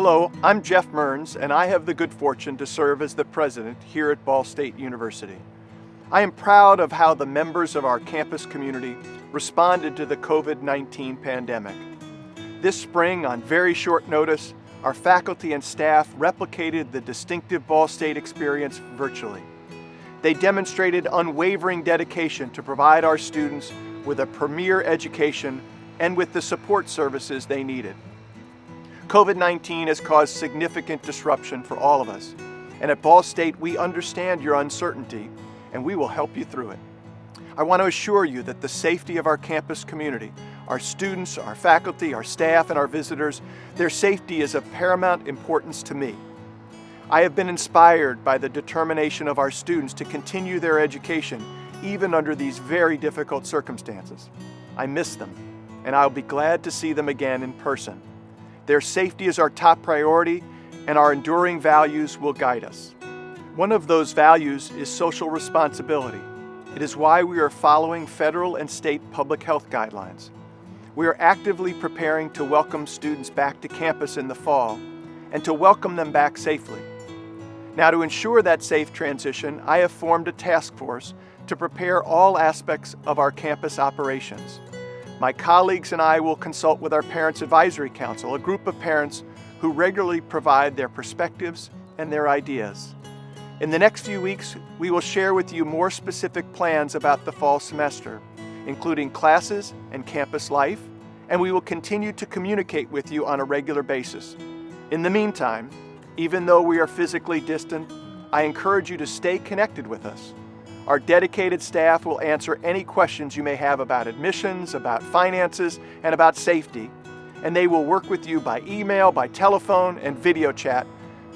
Hello, I'm Jeff Mearns, and I have the good fortune to serve as the president here at Ball State University. I am proud of how the members of our campus community responded to the COVID-19 pandemic. This spring, on very short notice, our faculty and staff replicated the distinctive Ball State experience virtually. They demonstrated unwavering dedication to provide our students with a premier education and with the support services they needed. COVID-19 has caused significant disruption for all of us, and at Ball State we understand your uncertainty and we will help you through it. I want to assure you that the safety of our campus community, our students, our faculty, our staff, and our visitors, their safety is of paramount importance to me. I have been inspired by the determination of our students to continue their education even under these very difficult circumstances. I miss them, and I'll be glad to see them again in person. Their safety is our top priority, and our enduring values will guide us. One of those values is social responsibility. It is why we are following federal and state public health guidelines. We are actively preparing to welcome students back to campus in the fall and to welcome them back safely. Now, to ensure that safe transition, I have formed a task force to prepare all aspects of our campus operations. My colleagues and I will consult with our Parents Advisory Council, a group of parents who regularly provide their perspectives and their ideas. In the next few weeks, we will share with you more specific plans about the fall semester, including classes and campus life, and we will continue to communicate with you on a regular basis. In the meantime, even though we are physically distant, I encourage you to stay connected with us. Our dedicated staff will answer any questions you may have about admissions, about finances, and about safety, and they will work with you by email, by telephone, and video chat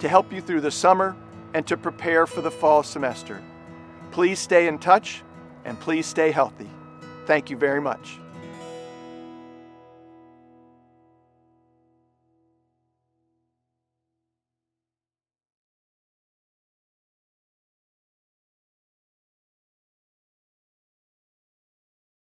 to help you through the summer and to prepare for the fall semester. Please stay in touch, and please stay healthy. Thank you very much.